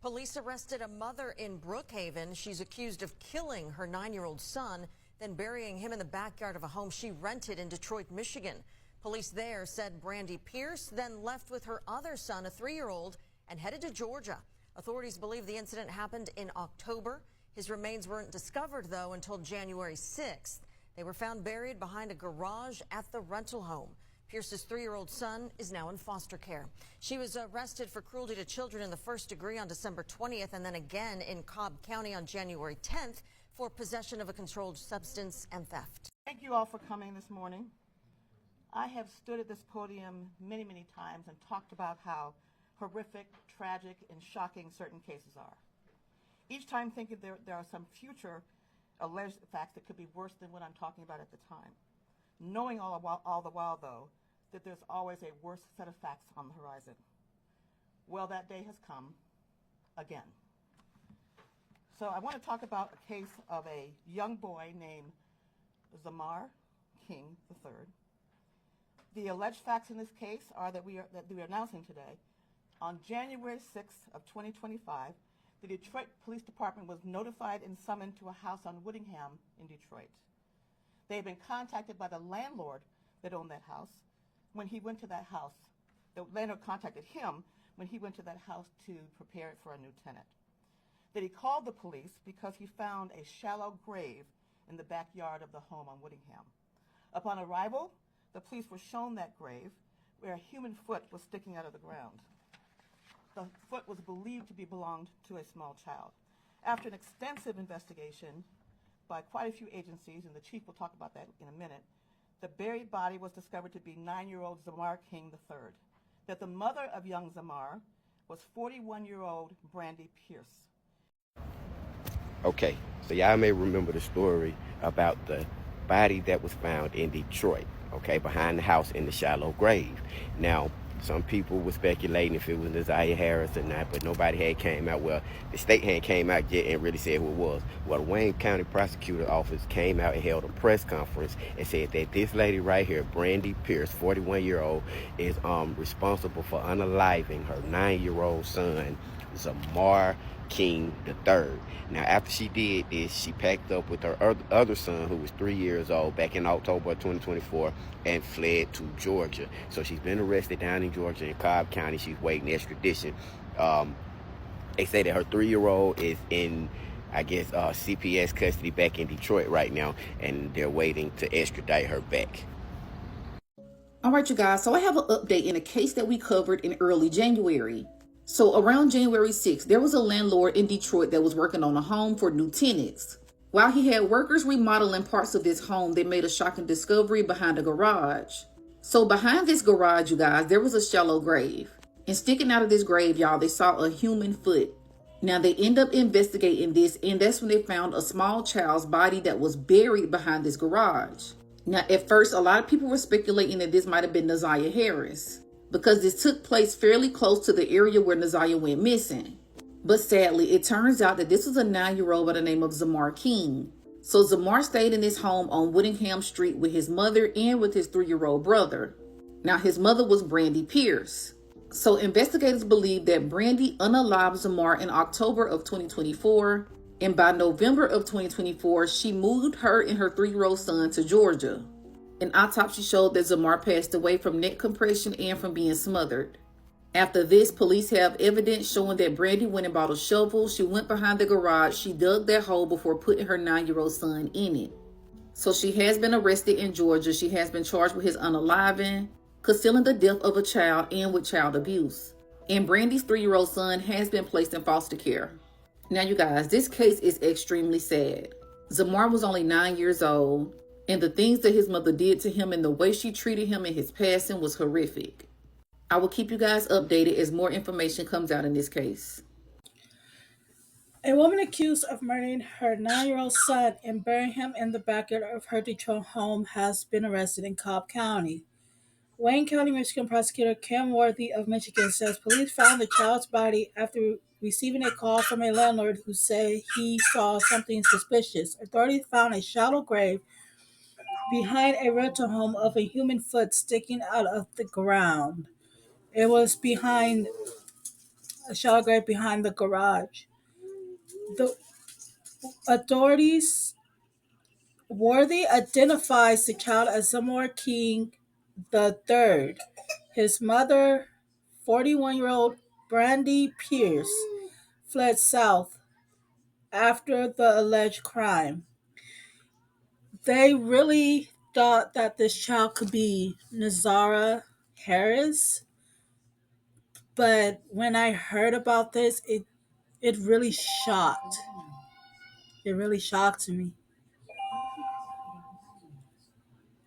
Police arrested a mother in Brookhaven. She's accused of killing her 9-year-old son, then burying him in the backyard of a home she rented in Detroit, Michigan. Police there said Brandy Pierce then left with her other son, a 3-year-old, and headed to Georgia. Authorities believe the incident happened in October. His remains weren't discovered, though, until January 6th. They were found buried behind a garage at the rental home. Pierce's 3-year-old son is now in foster care. She was arrested for cruelty to children in the first degree on December 20th and then again in Cobb County on January 10th for possession of a controlled substance and theft. Thank you all for coming this morning. I have stood at this podium many, many times and talked about how horrific, tragic, and shocking certain cases are. Each time thinking there are some future alleged facts that could be worse than what I'm talking about at the time. Knowing all the while, though, that there's always a worse set of facts on the horizon. Well, that day has come again. So I want to talk about a case of a young boy named Zemar King III. The alleged facts in this case are that we are announcing today. On January 6th of 2025, the Detroit Police Department was notified and summoned to a house on Whittingham in Detroit. They had been contacted by the landlord that owned that house. When he went to that house, the landlord contacted him when he went to that house to prepare it for a new tenant. That he called the police because he found a shallow grave in the backyard of the home on Whittingham. Upon arrival, the police were shown that grave where a human foot was sticking out of the ground. The foot was believed to belonged to a small child. After an extensive investigation by quite a few agencies, and the chief will talk about that in a minute, the buried body was discovered to be 9-year-old Zemar King III. That the mother of young Zemar was 41-year-old Brandy Pierce. Okay, so y'all may remember the story about the body that was found in Detroit, okay, behind the house in the shallow grave. Now, some people were speculating if it was Nazaria Harris or not, but nobody had came out. Well, the state hadn't came out yet and really said who it was. Well, the Wayne County Prosecutor Office came out and held a press conference and said that this lady right here, Brandy Pierce, 41-year-old, is responsible for unaliving her 9-year-old son, Zemar King III. Now, after she did this, she packed up with her other son, who was 3 years old, back in October of 2024, and fled to Georgia. So she's been arrested down in Georgia in Cobb County. She's waiting extradition. They say that her 3-year-old is in, I guess, CPS custody back in Detroit right now, and they're waiting to extradite her back. All right, you guys, so I have an update in a case that we covered in early January. So around January 6th, there was a landlord in Detroit that was working on a home for new tenants. While he had workers remodeling parts of this home, they made a shocking discovery behind a garage. So behind this garage, you guys, there was a shallow grave. And sticking out of this grave, y'all, they saw a human foot. Now they end up investigating this, and that's when they found a small child's body that was buried behind this garage. Now at first, a lot of people were speculating that this might have been Nazaria Harris, because this took place fairly close to the area where Nazaria went missing. But sadly, it turns out that this was a 9-year-old by the name of Zemar King. So Zemar stayed in his home on Whittingham Street with his mother and with his 3-year-old brother. Now his mother was Brandy Pierce. So investigators believe that Brandy unalived Zemar in October of 2024. And by November of 2024, she moved her and her 3-year-old son to Georgia. An autopsy showed that Zemar passed away from neck compression and from being smothered. After this, police have evidence showing that Brandy went and bought a shovel. She went behind the garage. She dug that hole before putting her 9-year-old son in it. So she has been arrested in Georgia. She has been charged with his unaliving, concealing the death of a child, and with child abuse. And Brandy's 3-year-old son has been placed in foster care. Now, you guys, this case is extremely sad. Zemar was only 9 years old. And the things that his mother did to him and the way she treated him in his passing was horrific. I will keep you guys updated as more information comes out in this case. A woman accused of murdering her 9-year-old son and burying him in the backyard of her Detroit home has been arrested in Cobb County. Wayne County, Michigan prosecutor Cam Worthy of Michigan says police found the child's body after receiving a call from a landlord who said he saw something suspicious. Authorities found a shallow grave behind a rental home of a human foot sticking out of the ground. It was behind a shallow grave behind the garage. The authorities Worthy identifies the child as Zemar King the Third. His mother, 41-year-old Brandy Pierce, fled south after the alleged crime. They really thought that this child could be Nazara Harris, but when I heard about this, it really shocked. It really shocked me.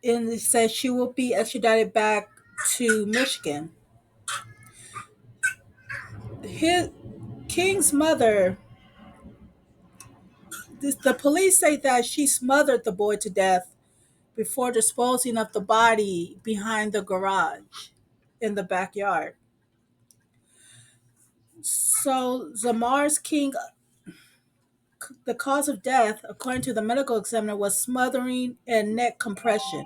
And it says she will be extradited back to Michigan. His King's mother, the police say that she smothered the boy to death before disposing of the body behind the garage in the backyard. So Zamar's King, the cause of death, according to the medical examiner, was smothering and neck compression.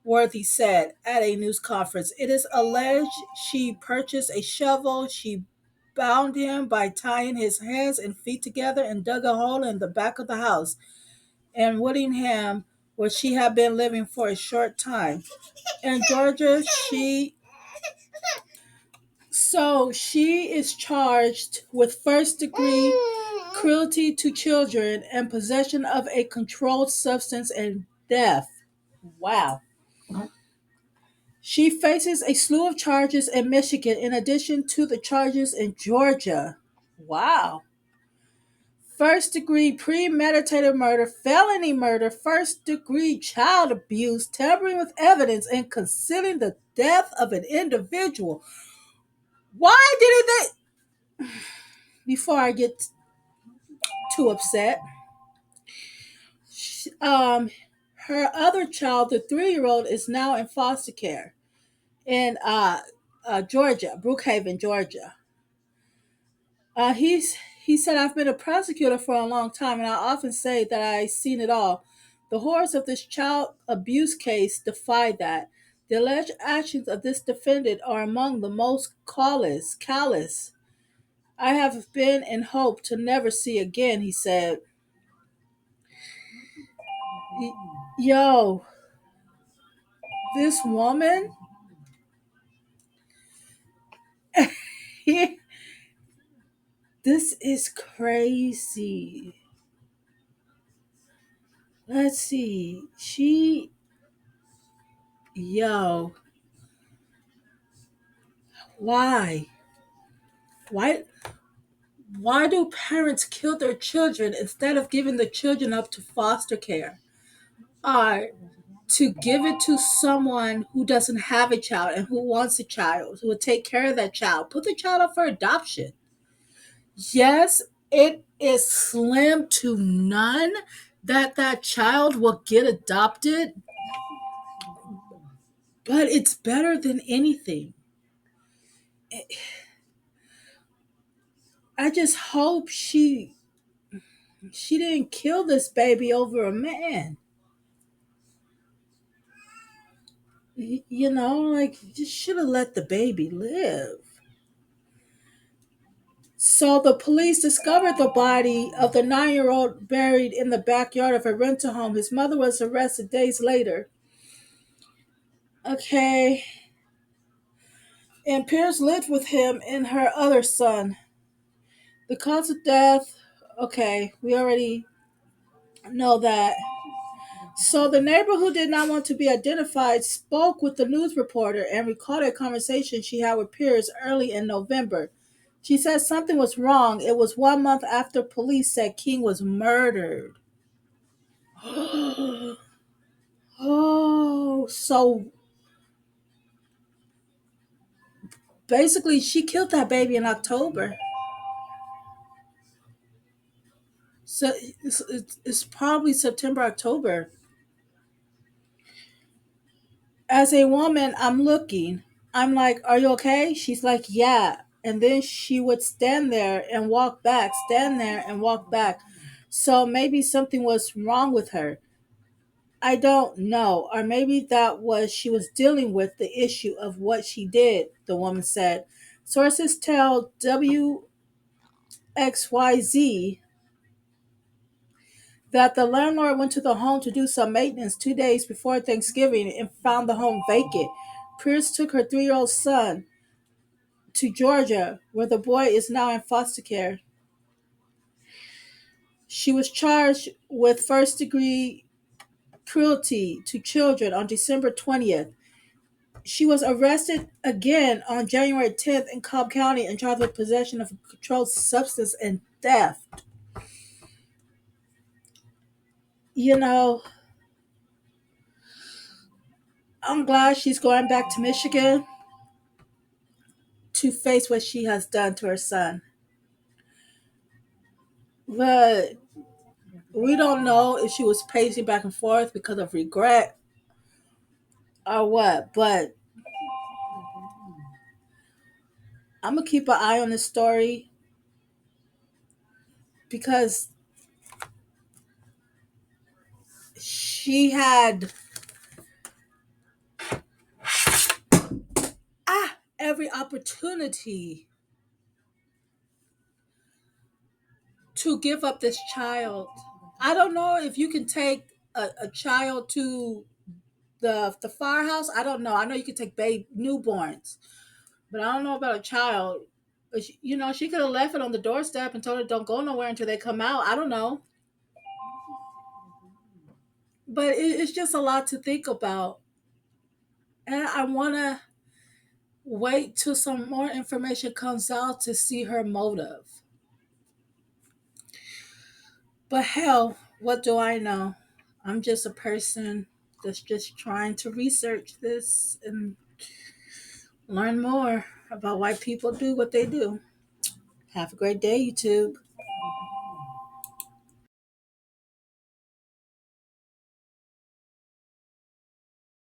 Worthy said at a news conference. It is alleged she purchased a shovel. She bound him by tying his hands and feet together and dug a hole in the back of the house in Woodingham, where she had been living for a short time. In Georgia, she is charged with first degree cruelty to children and possession of a controlled substance and death. Wow. She faces a slew of charges in Michigan in addition to the charges in Georgia. Wow. First degree premeditated murder, felony murder, first degree child abuse, tampering with evidence, and concealing the death of an individual. Why didn't they? Before I get too upset, um, her other child, the 3-year-old, is now in foster care in Georgia, Brookhaven, Georgia. He said, I've been a prosecutor for a long time, and I often say that I've seen it all. The horrors of this child abuse case defy that. The alleged actions of this defendant are among the most callous I have been and hope to never see again, he said. Yo, this woman, this is crazy. Let's see. Yo, why? Why why do parents kill their children instead of giving the children up to foster care? Or to give it to someone who doesn't have a child and who wants a child, who will take care of that child. Put the child up for adoption. Yes, it is slim to none that that child will get adopted, but it's better than anything. I just hope she didn't kill this baby over a man. You know, like, you should have let the baby live. So the police discovered the body of the 9-year-old buried in the backyard of a rental home. His mother was arrested days later. Okay. And Pierce lived with him and her other son. The cause of death, okay, we already know that. So the neighbor who did not want to be identified spoke with the news reporter and recalled a conversation she had with Pierce early in November. She said something was wrong. It was 1 month after police said King was murdered. Oh, so basically she killed that baby in October. So it's probably September, October. As a woman, I'm looking. I'm like, are you okay? She's like, yeah. And then she would stand there and walk back, stand there and walk back. So maybe something was wrong with her. I don't know. Or maybe that was she was dealing with the issue of what she did, the woman said. Sources tell WXYZ that the landlord went to the home to do some maintenance 2 days before Thanksgiving and found the home vacant. Pierce took her 3-year-old son to Georgia, where the boy is now in foster care. She was charged with first-degree cruelty to children on December 20th. She was arrested again on January 10th in Cobb County and charged with possession of a controlled substance and theft. You know, I'm glad she's going back to Michigan to face what she has done to her son. But we don't know if she was pacing back and forth because of regret or what. But I'm going to keep an eye on this story because she had every opportunity to give up this child. I don't know if you can take a child to the firehouse. I don't know. I know you can take baby newborns, but I don't know about a child. She could have left it on the doorstep and told her don't go nowhere until they come out. I don't know, but it's just a lot to think about, and I want to wait till some more information comes out to see her motive. But hell, what do I know? I'm just a person that's just trying to research this and learn more about why people do what they do. Have a great day, YouTube.